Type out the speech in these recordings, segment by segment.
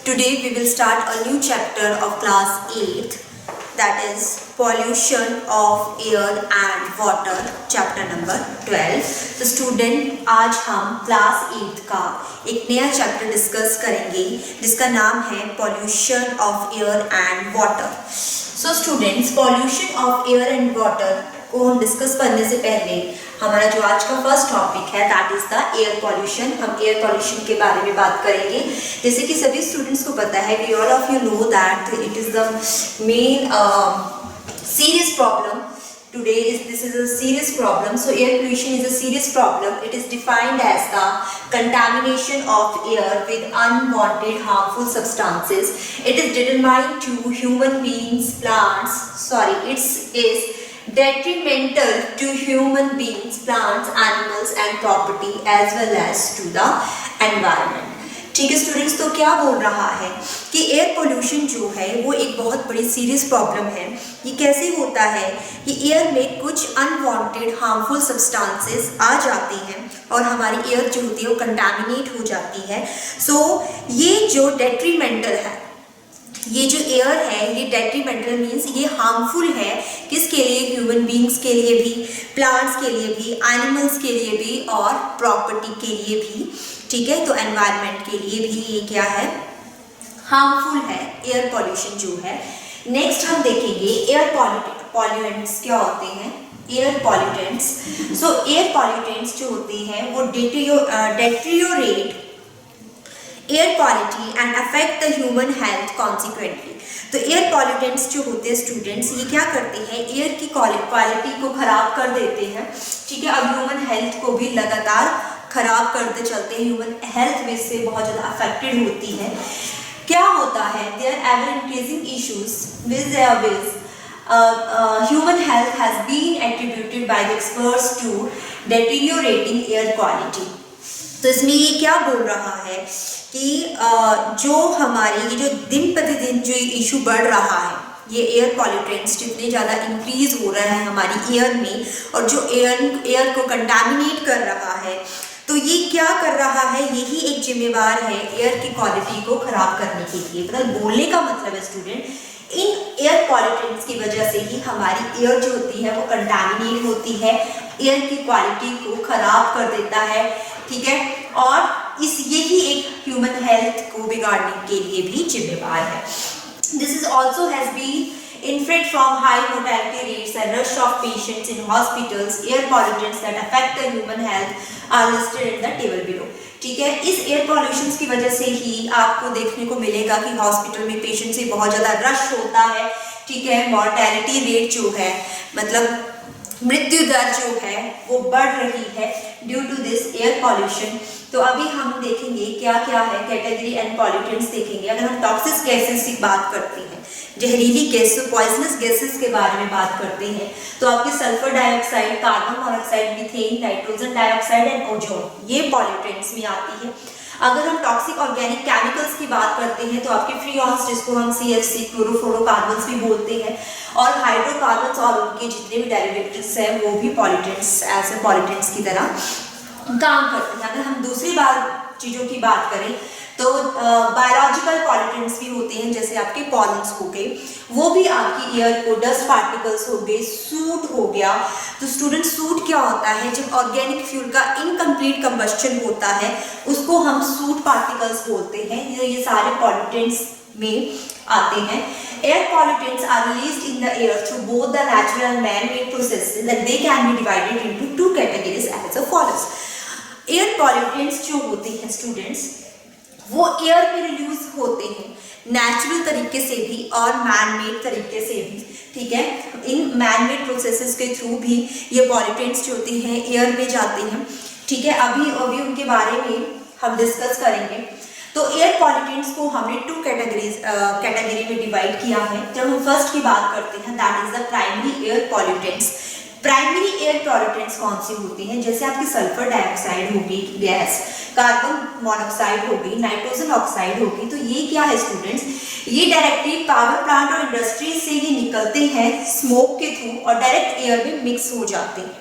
Today we will start a new chapter of class 8, that is pollution of air and water, chapter number 12. तो student आज हम class 8 का एक नया chapter discuss करेंगे जिसका नाम है pollution of air and water. So students, pollution of air and water को हम डिस्कस करने से पहले हमारा जो आज का फर्स्ट टॉपिक है that is the air pollution. हम एयर पॉल्यूशन के बारे में बात करेंगे. जैसे कि सभी स्टूडेंट्स को पता है, we all of you know that it is the main serious problem today. This is a serious problem. So air pollution is a serious problem. It is defined as the contamination of air with unwanted harmful substances. It is determined to human beings, plants. It is detrimental to human beings, plants, animals and property as well as to the environment. ठीक है students, तो क्या बोल रहा है कि air pollution जो है वो एक बहुत बड़ी सीरियस प्रॉब्लम है. ये कैसे होता है कि एयर में कुछ अनवांटेड हार्मफुल सब्सटेंसेस आ जाते हैं और हमारी एयर जो होती है वो कंटामिनेट हो जाती है. सो ये जो डेट्रीमेंटल है, ये जो एयर है ये डेट्रीमेंटल मीन्स ये हार्मफुल है. किसके लिए? ह्यूमन बींग्स के लिए भी, प्लांट्स के लिए भी, एनिमल्स के लिए भी और प्रॉपर्टी के लिए भी. ठीक है, तो एनवायरनमेंट के लिए भी ये क्या है? हार्मफुल है एयर पॉल्यूशन जो है. नेक्स्ट हम देखेंगे एयर पॉल्यूटेंट्स क्या होते हैं. एयर पॉल्यूटेंट्स, सो एयर पॉल्यूटेंट्स जो होते हैं वो deteriorate air quality and affect the human health consequently. तो एयर पॉल्यूटेंट्स जो होते हैं स्टूडेंट्स, ये क्या करते हैं? एयर की क्वालिटी को खराब कर देते हैं. ठीक है, अब ह्यूमन हेल्थ को भी लगातार खराब करते चलते हैं. ह्यूमन हेल्थ में से बहुत ज़्यादा अफेक्टेड होती है. क्या होता है? Their ever increasing issues with human health has been attributed by the experts to deteriorating air quality. तो इसमें ये क्या बोल रहा है कि जो हमारे ये जो दिन प्रतिदिन जो इशू बढ़ रहा है, ये एयर पॉल्यूटेंट्स जितने ज़्यादा इंक्रीज हो रहा है हमारी एयर में और जो एयर को कंटामिनेट कर रहा है, तो ये क्या कर रहा है? यही एक जिम्मेवार है एयर की क्वालिटी को खराब करने के लिए. मतलब बोलने का मतलब है स्टूडेंट, इन एयर पॉल्यूटेंट्स की वजह से ही हमारी एयर जो होती है वो कंटामिनेट होती है, एयर की क्वालिटी को खराब कर देता है. ठीक है, और यही एक ह्यूमन हेल्थ को बिगाड़ने के लिए भी जिम्मेवार है. This is also has been inferred from high mortality rates and rush of patients in hospitals. Air pollutants that affect the human health are listed in the table below. ठीक है, इस एयर पॉल्यूशन की वजह से ही आपको देखने को मिलेगा कि हॉस्पिटल में पेशेंट से बहुत ज़्यादा रश होता है. ठीक है, मॉर्टेलिटी रेट जो है, मतलब मृत्यु दर जो है वो बढ़ रही है due to this air pollution. तो अभी हम देखेंगे क्या क्या है कैटेगरी एंड पॉल्यूटेंट्स देखेंगे. अगर हम टॉक्सिक गैसेस की बात करते हैं, जहरीली गैस, पॉइजनस गैसेस के बारे में बात करते हैं, तो आपके sulphur dioxide, carbon monoxide, methane, nitrogen dioxide and ozone, ये पॉल्यूटेंट्स में आती है. अगर हम टॉक्सिक ऑर्गेनिक केमिकल्स की बात करते हैं तो आपके फ्रीऑन्स, जिसको हम CFC क्लोरोफ्लोरोकार्बन्स भी बोलते हैं, और हाइड्रोकार्बन्स और उनके जितने भी डेरिवेटिव्स हैं वो भी पॉल्यूटेंट्स एज ए पॉल्यूटेंट्स की तरह काम करते हैं. अगर हम दूसरी चीज़ों की बात करें तो बायोलॉजिकल पॉल्यूटेंट्स भी होते हैं, जैसे आपके पॉलन्स हो गए, वो भी आपकी एयर को, डस्ट पार्टिकल्स हो गए, सूट हो गया. तो स्टूडेंट, सूट क्या होता है? जब ऑर्गेनिक फ्यूल का इनकम्प्लीट कंबस्शन होता है उसको हम सूट पार्टिकल्स बोलते हैं. ये सारे पॉल्यूटेंट्स में आते हैं. Air pollutants are released in the air through both the natural and man made processes and they can be divided into two categories as follows. Air pollutants जो होते हैं स्टूडेंट्स, वो एयर में रिलीज होते हैं नेचुरल तरीके से भी और मैन मेड तरीके से भी. ठीक है, इन मैन मेड प्रोसेसेस के थ्रू भी ये पॉल्यूटेंट्स जो होते हैं एयर में जाते हैं. ठीक है, अभी उनके बारे में हम डिस्कस करेंगे. तो एयर पॉल्यूटेंट्स को हमने टू कैटेगरी में डिवाइड किया है. जब हम फर्स्ट की बात करते हैं that is the primary air pollutants. Primary air pollutants कौन सी होती हैं? जैसे आपकी सल्फर डाइऑक्साइड होगी गैस, कार्बन मोनोऑक्साइड होगी, नाइट्रोजन ऑक्साइड होगी. तो ये क्या है स्टूडेंट्स? ये डायरेक्टली पावर प्लांट और इंडस्ट्री से ये निकलते हैं स्मोक के थ्रू और डायरेक्ट एयर में मिक्स हो जाते हैं.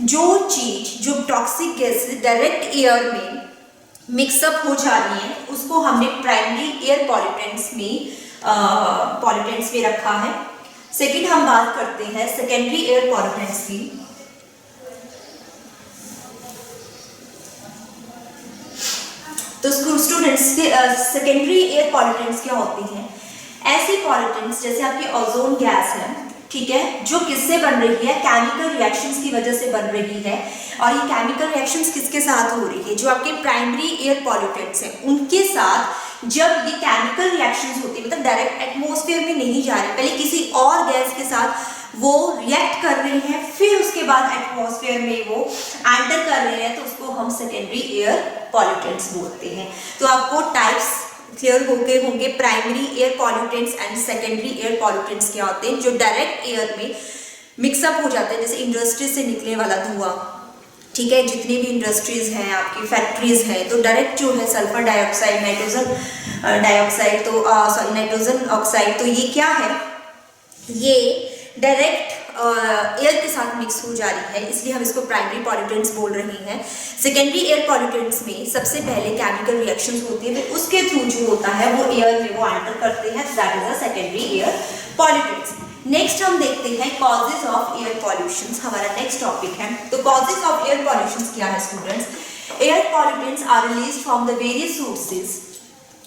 जो टॉक्सिक गैसेस डायरेक्ट एयर में मिक्सअप हो जा रही हैं उसको हमने प्राइमरी एयर पॉल्यूटेंट्स में रखा है। सेकंड हम बात करते हैं सेकेंडरी एयर पॉल्यूटेंट्स की। तो स्टूडेंट्स सेकेंडरी एयर पॉल्यूटेंट्स क्या होती हैं? ऐसी पॉल्यूटेंट्स जैसे आपकी ओजोन गैस है, ठीक है, जो किससे बन रही है? केमिकल रिएक्शंस की वजह से बन रही है। और ये केमिकल रिएक्शंस किसके साथ हो रही है? जो आपके प्राइमरी एयर पॉल्यूटेंट्स हैं उनके साथ जब ये केमिकल रिएक्शंस होती है, मतलब डायरेक्ट एटमॉस्फेयर में नहीं जा रहे, पहले किसी और गैस के साथ वो रिएक्ट कर रहे हैं, फिर उसके बाद एटमॉस्फेयर में वो एंटर कर रहे हैं, तो उसको हम सेकेंडरी एयर पॉल्यूटेंट्स बोलते हैं। तो आपको टाइप्स क्लियर हो गए होंगे, primary air pollutants and secondary air pollutants क्या होते हैं, जो डायरेक्ट एयर में मिक्सअप हो जाते हैं, जैसे इंडस्ट्रीज से निकलने वाला धुआं, ठीक है, जितनी भी इंडस्ट्रीज हैं, आपकी फैक्ट्रीज हैं, तो डायरेक्ट जो है सल्फर डाइऑक्साइड, नाइट्रोजन डाइऑक्साइड, तो सॉरी नाइट्रोजन ऑक्साइड, तो ये क्या है? ये डायरेक्ट एयर के साथ मिक्स हो जा रही है, इसलिए हम इसको प्राइमरी पॉल्यूटेंट्स बोल रहे हैं। सेकेंडरी एयर पॉल्यूटेंट्स में सबसे पहले केमिकल रिएक्शंस होती है, फिर उसके थ्रू जो होता है वो एयर में वो एंटर करते हैं, that is a secondary air pollutants. Next हम देखते हैं कॉजेज ऑफ एयर पॉल्यूशन, हमारा नेक्स्ट टॉपिक है। तो कॉजेज ऑफ एयर पॉल्यूशन क्या है students? Air pollutants are released from the various sources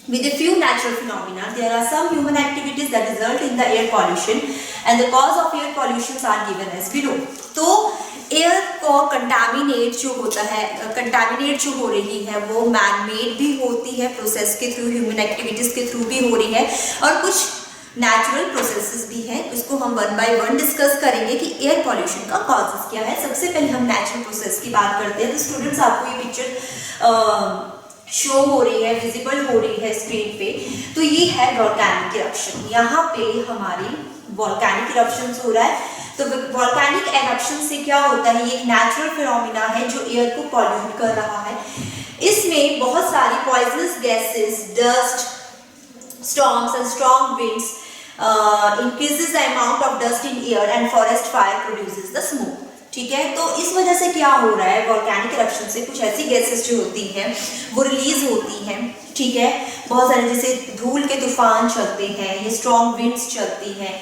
with a few natural phenomena. There are some human activities that result in the air pollution and the cause of air pollutions are given as below. तो air को contaminate जो होता है, contaminate जो हो रही है वो मैन मेड भी होती है, प्रोसेस के थ्रू, ह्यूमन एक्टिविटीज के थ्रू भी हो रही है, और कुछ नेचुरल प्रोसेसेस भी है। इसको हम वन बाय वन डिस्कस करेंगे कि एयर पॉल्यूशन का कॉजेस क्या है। सबसे पहले हम नेचुरल प्रोसेस की बात करते हैं। तो स्टूडेंट्स आपको ये पिक्चर शो हो रही है, विजिबल हो रही है स्क्रीन पे, तो ये है वोल्केनिक इरप्शन। यहाँ पे हमारी वोल्केनिक इरप्शन हो रहा है। तो वोल्केनिक इरप्शन से क्या होता है? ये एक नेचुरल फिनोमिना है जो एयर को पॉल्यूट कर रहा है। इसमें बहुत सारी poisonous gases, dust storms and strong winds increases the amount of dust in air and forest fire produces the smoke. ठीक है, तो इस वजह से क्या हो रहा है? वोल्केनिक इरप्शन से कुछ ऐसी गैसेस जो होती हैं वो रिलीज होती हैं, ठीक है, बहुत सारे, जैसे धूल के तूफान चलते हैं, ये स्ट्रॉन्ग विंड्स चलती हैं,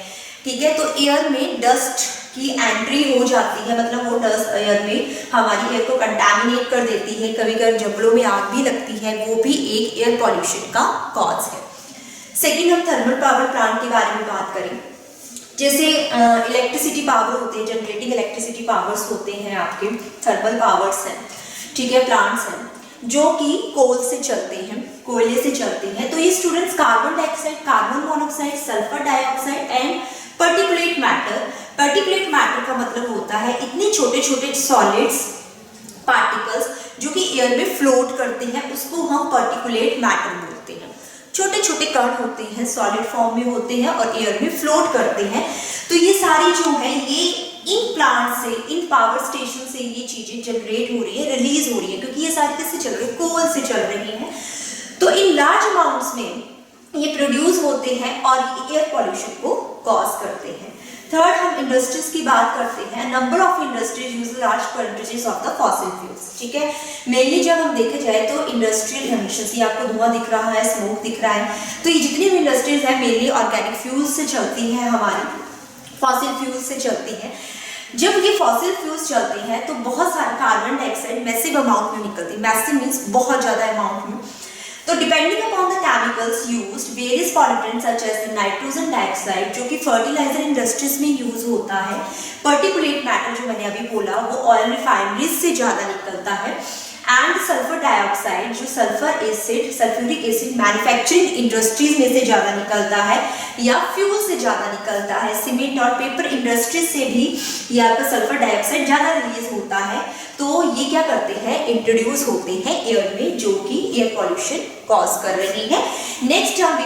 ठीक है, तो एयर में डस्ट की एंट्री हो जाती है, मतलब वो डस्ट एयर में हमारी एयर को कंटामिनेट कर देती है। कभी कभी जंगलों में आग भी लगती है, वो भी एक एयर पॉल्यूशन का कॉज है। सेकेंड, हम थर्मल पावर प्लांट के बारे में बात करें। जैसे इलेक्ट्रिसिटी पावर होते हैं, जनरेटिंग इलेक्ट्रिसिटी पावर्स होते हैं, आपके थर्मल पावर्स हैं, ठीक है, प्लांट्स हैं जो कि कोल से चलते हैं, कोयले से चलते हैं। तो ये students carbon dioxide, carbon monoxide, sulphur dioxide and particulate matter. Particulate matter का मतलब होता है इतने छोटे छोटे सॉलिड्स पार्टिकल्स जो कि एयर में फ्लोट करते हैं, उसको हम पर्टिकुलेट मैटर बोलते हैं। छोटे छोटे कण होते हैं, सॉलिड फॉर्म में होते हैं और एयर में फ्लोट करते हैं। तो ये सारी जो है ये इन प्लांट से, इन पावर स्टेशन से ये चीजें जनरेट हो रही है, रिलीज हो रही है, क्योंकि ये सारी किससे चल रही है? कोल से चल रही है। तो इन लार्ज अमाउंट्स में ये प्रोड्यूस होते हैं और एयर पॉल्यूशन को कॉज करते हैं। थर्ड, हम इंडस्ट्रीज की बात करते हैं। Number of industries use large quantities of the fossil fuels, ठीक है। मेनली जब हम देखे जाए तो इंडस्ट्रियल एमिशंस, ये आपको धुआं दिख रहा है, स्मोक दिख रहा है, तो ये जितनी भी इंडस्ट्रीज है मेनली ऑर्गेनिक फ्यूल्स से चलती हैं, हमारी फॉसिल फ्यूल्स से चलती हैं। जब ये फॉसिल फ्यूल्स चलते हैं तो बहुत सारा कार्बन डाइऑक्साइड मैसिव अमाउंट में निकलती है। मैसिव मीन्स बहुत ज़्यादा अमाउंट में। तो depending upon the chemicals used, various pollutants such as nitrogen dioxide जो कि फर्टिलाइजर इंडस्ट्रीज में यूज होता है, पर्टिकुलेट मैटर जो मैंने अभी बोला वो ऑयल रिफाइनरीज से ज़्यादा निकलता है, एंड सल्फर डाइऑक्साइड जो sulphur acid, sulphuric acid manufacturing industries में से ज़्यादा निकलता है या फ्यूल से ज़्यादा निकलता है। सीमेंट और पेपर इंडस्ट्रीज से भी ये आपका सल्फर डाइऑक्साइड ज़्यादा रिलीज होता है। तो ये क्या करते हैं? इंट्रोड्यूस होते हैं एयर में, जो कि एयर पॉल्यूशन कॉज कर रही है। नेक्स्ट, हम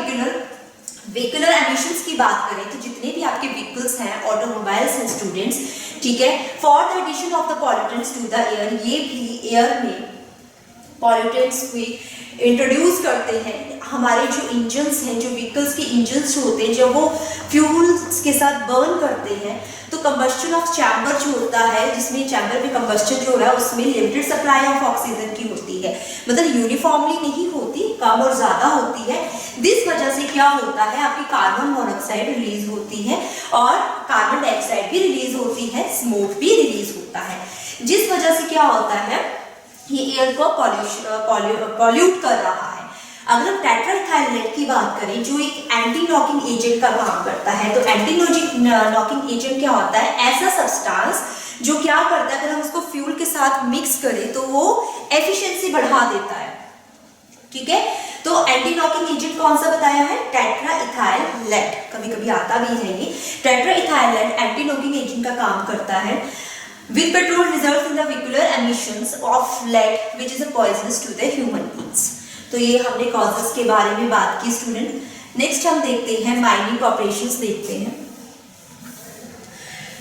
व्हीकुलर एमिशंस की बात करें तो जितने भी आपके व्हीकल्स हैं, ऑटोमोबाइल्स हैं स्टूडेंट्स, ठीक है, for the addition of the pollutants to the air, ये भी एयर में पॉल्यूटेंट्स को इंट्रोड्यूस करते हैं। हमारे जो इंजन्स हैं, जो व्हीकल्स के इंजन्स जो होते हैं, जब वो फ्यूल्स के साथ बर्न करते हैं तो कंबस्शन ऑफ चैम्बर जो होता है, जिसमें चैम्बर में कंबस्शन जो हो रहा है उसमें लिमिटेड सप्लाई ऑफ ऑक्सीजन की होती है, मतलब यूनिफॉर्मली नहीं होती, कम और ज़्यादा होती है। जिस वजह से क्या होता है, आपकी कार्बन मोनोऑक्साइड रिलीज होती है और कार्बन डाइऑक्साइड भी रिलीज होती है, स्मोक भी रिलीज होता है, जिस वजह से क्या होता है, ये एयर को पॉल्यूट कर रहा है। अगर हम टेट्राइथाइल लेड की बात करें जो एक एंटी नॉकिंग एजेंट का काम करता है, तो एंटी नॉकिंग एजेंट क्या होता है, ऐसा सब्सटेंस जो क्या करता है, अगर हम उसको फ्यूल के साथ मिक्स करें तो वो एफिशिएंसी बढ़ा देता है। ठीक है, तो एंटी नॉकिंग एजेंट कौन सा बताया है, टेट्राइथाइल लेड, कभी कभी आता भी है ये। Tetraethyl lead anti knocking agent का काम करता है। With petrol results in the vehicular emissions of lead, which is a poisonous to the human beings. तो ये हमने कॉजेस के बारे में बात की स्टूडेंट। नेक्स्ट हम देखते हैं माइनिंग ऑपरेशंस देखते हैं।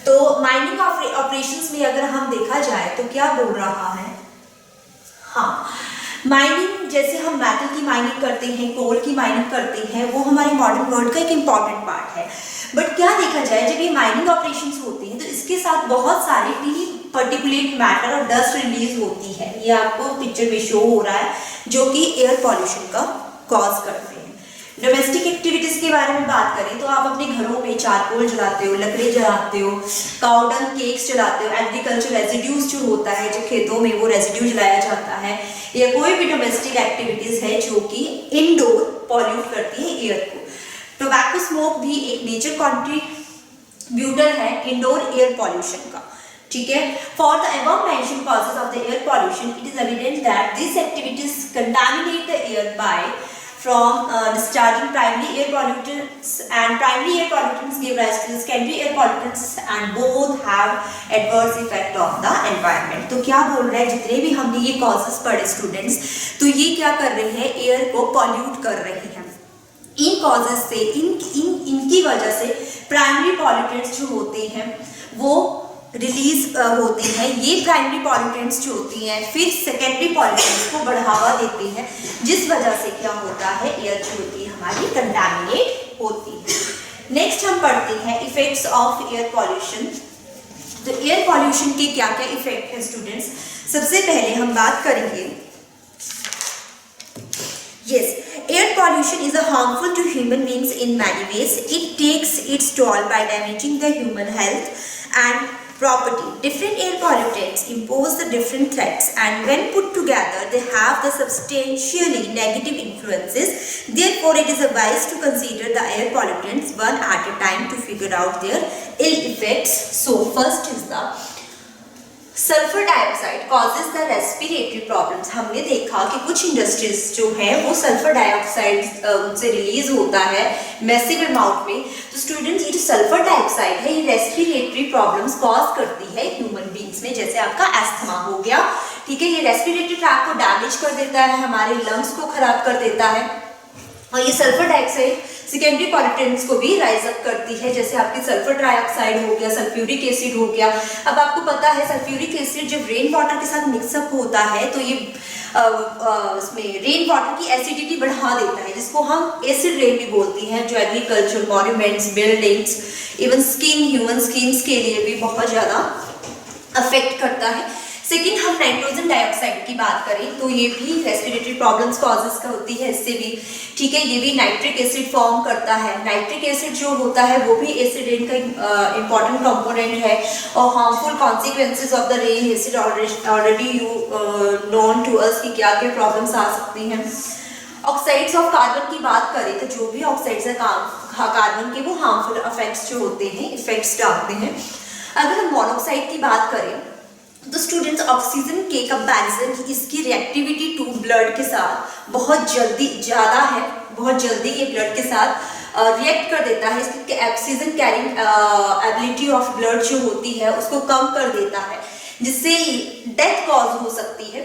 तो माइनिंग ऑपरेशंस में अगर हम देखा जाए तो क्या बोल रहा है, हाँ, माइनिंग जैसे हम मेटल की माइनिंग करते हैं, कोल की माइनिंग करते हैं, वो हमारे मॉडर्न वर्ल्ड का एक इम्पॉर्टेंट पार्ट है। बट क्या देखा जाए, जब ये माइनिंग ऑपरेशंस होती हैं तो इसके साथ बहुत सारे पर्टिकुलेट मैटर और डस्ट रिलीज होती है, ये आपको पिक्चर में शो हो रहा है, जो कि एयर पॉल्यूशन का कॉज करते हैं। डोमेस्टिक एक्टिविटीज के बारे में बात करें तो आप अपने घरों में चारकोल जलाते हो, लकड़ी जलाते हो, काउडंग केक्स जलाते हो, एग्रीकल्चर रेजिड्यूज जो होता है, जो खेतों में वो रेजिड्यू जलाया जाता है, या कोई भी डोमेस्टिक एक्टिविटीज है जो कि इनडोर पॉल्यूट करती है एयर को। टोबैको स्मोक भी एक मेजर कंट्रीब्यूटर है इंडोर एयर पॉल्यूशन का। ठीक है, for the above mention causes of the air pollution it is evident that this activities contaminate the air by from discharging primary air pollutants, and primary air pollutants give rise to secondary air pollutants and both have adverse effect on the environment। तो क्या बोल रहा है, जितने भी हमने ये causes पढ़े स्टूडेंट्स, तो ये क्या कर रहे हैं, एयर को पॉल्यूट कर रहे हैं। इन कॉजेज से इनकी वजह से प्राइमरी पॉल्यूटेंट्स जो होते हैं वो रिलीज होते हैं। ये प्राइमरी पॉल्यूटेंट्स जो होती हैं फिर सेकेंडरी पॉल्यूटेंट्स को बढ़ावा देते हैं, जिस वजह से क्या होता है, एयर जो होती है हमारी कंटामिनेट होती है। नेक्स्ट हम पढ़ते हैं इफेक्ट्स ऑफ एयर पॉल्यूशन। तो एयर पॉल्यूशन के क्या क्या इफेक्ट है स्टूडेंट्स, सबसे पहले हम बात करेंगे, yes, air pollution is harmful to human beings in many ways. It takes its toll by damaging the human health and property. Different air pollutants impose the different threats, and when put together they have the substantially negative influences. Therefore it is advised to consider the air pollutants one at a time to figure out their ill effects. So first is the sulphur dioxide causes the respiratory problems. हमने देखा कि कुछ industries जो है वो sulphur dioxide से release होता है मैसिव अमाउंट में। तो स्टूडेंट्स, ये जो सल्फर डाइऑक्साइड है ये रेस्पिरेटरी प्रॉब्लम्स कॉज करती है ह्यूमन बींग्स में, जैसे आपका एस्थमा हो गया। ठीक है, ये रेस्पिरेटरी ट्रैक को डैमेज कर देता है, हमारे लंग्स को खराब कर देता है, और ये सल्फर डाइऑक्साइड सेकेंडरी पॉल्यूटेंट्स को भी राइज अप करती है, जैसे आपकी सल्फर ट्राइऑक्साइड हो गया, सल्फ्यूरिक एसिड हो गया। अब आपको पता है सल्फ्यूरिक एसिड जब रेन वाटर के साथ मिक्सअप होता है तो ये इसमें रेन वाटर की एसिडिटी बढ़ा देता है, जिसको हम एसिड रेन भी बोलते हैं, जो agriculture, monuments, buildings, even skin, human skins के लिए भी बहुत ज़्यादा अफेक्ट करता है। सेकेंड, हम नाइट्रोजन डाइऑक्साइड की बात करें तो ये भी रेस्पिरेटरी प्रॉब्लम्स कॉजेज का होती है, इससे भी। ठीक है, ये भी नाइट्रिक एसिड फॉर्म करता है। नाइट्रिक एसिड जो होता है वो भी एसिड रेन का इंपॉर्टेंट कंपोनेंट है, और harmful consequences of the rain acid already known to us कि क्या क्या प्रॉब्लम्स आ सकती हैं। ऑक्साइड्स ऑफ कार्बन की बात करें तो जो भी ऑक्साइड्स है कार्बन के वो हार्मफुल इफेक्ट्स जो होते हैं, इफेक्ट्स डालते हैं। अगर हम मोनोऑक्साइड की बात करें तो स्टूडेंट्स, ऑक्सीजन के कंपैरिजन इसकी रिएक्टिविटी टू ब्लड के साथ बहुत ज़्यादा है, बहुत जल्दी ये ब्लड के साथ रिएक्ट कर देता है। इसकी oxygen carrying ability of blood जो होती है उसको कम कर देता है, जिससे डेथ कॉज हो सकती है।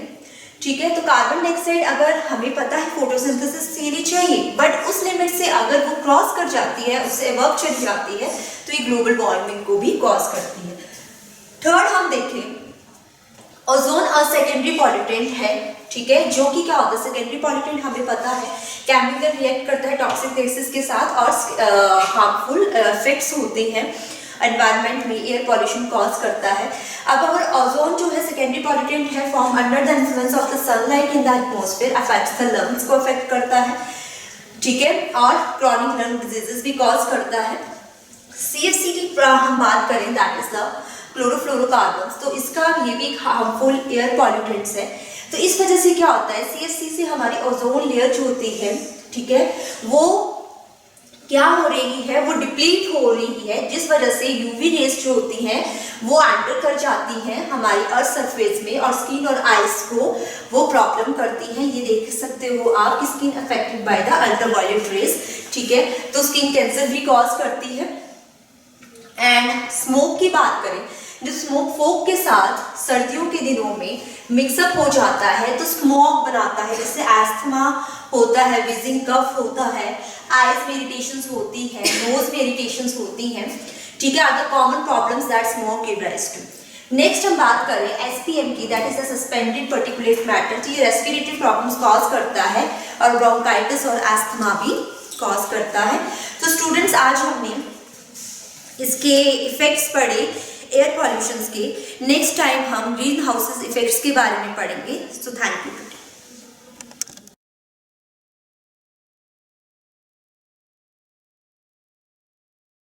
ठीक है, तो कार्बन डाइऑक्साइड अगर हमें पता है फोटोसिंथेसिस के लिए चाहिए, बट उस लिमिट से अगर वो क्रॉस कर जाती है, उससे अबव चली जाती है, तो ये ग्लोबल वार्मिंग को भी कॉज करती है। थर्ड हम देखें ओजोन और सेकेंडरी पॉल्यूटेंट है, ठीक है, जो कि क्या होता है, सेकेंडरी पॉल्यूटेंट हमें पता है केमिकल रिएक्ट करता है टॉक्सिक गैसेस के साथ और हार्मफुल इफेक्ट्स होते हैं एनवायरनमेंट में, एयर पॉल्यूशन कॉज करता है। अब अगर ओजोन जो है सेकेंडरी पॉल्यूटेंट है, form under the influence of the sunlight in the atmosphere, affects the lungs को अफेक्ट करता है, ठीक है, और क्रॉनिक लंग डिजीजेस भी कॉज करता है। CFC की हम बात करें, दैट इज द क्लोरोफ्लोरोकार्बन्स, तो इसका ये भी एक हार्मफुल एयर पॉल्यूटेंट्स है। तो इस वजह से क्या होता है, CFC से हमारी ओजोन लेयर जो होती है, ठीक है, वो क्या हो रही है, वो डिप्लीट हो रही है, जिस वजह से यूवी रेस जो होती हैं वो एंटर कर जाती हैं हमारी अर्थ सरफेस में और स्किन और आइज को वो प्रॉब्लम करती हैं। ये देख सकते हो आप कि skin affected by the ultraviolet rays, ठीक है, तो स्किन कैंसर भी कॉज करती है। एंड स्मोक की बात करें, जो स्मोक फोक के साथ सर्दियों के दिनों में मिक्सअप हो जाता है तो स्मोक बनाता है, जिससे एस्थमा होता है, विजिंग कफ होता है, आईज में इरिटेशंस होती है, नोज में इरिटेशंस होती हैं, ठीक है, are the common problems that smoke give rise to. नेक्स्ट हम बात करें SPM की, that is the suspended particulate matter, तो ये रेस्पिरेटरी प्रॉब्लम्स कॉज करता है और ब्रोंकाइटिस और एस्थमा भी कॉज करता है। तो स्टूडेंट्स, आज हमने इसके इफेक्ट्स पढ़े एयर पॉल्यूशन के। नेक्स्ट टाइम हम ग्रीन हाउसेस इफेक्ट्स के बारे में पढ़ेंगे। So thank you.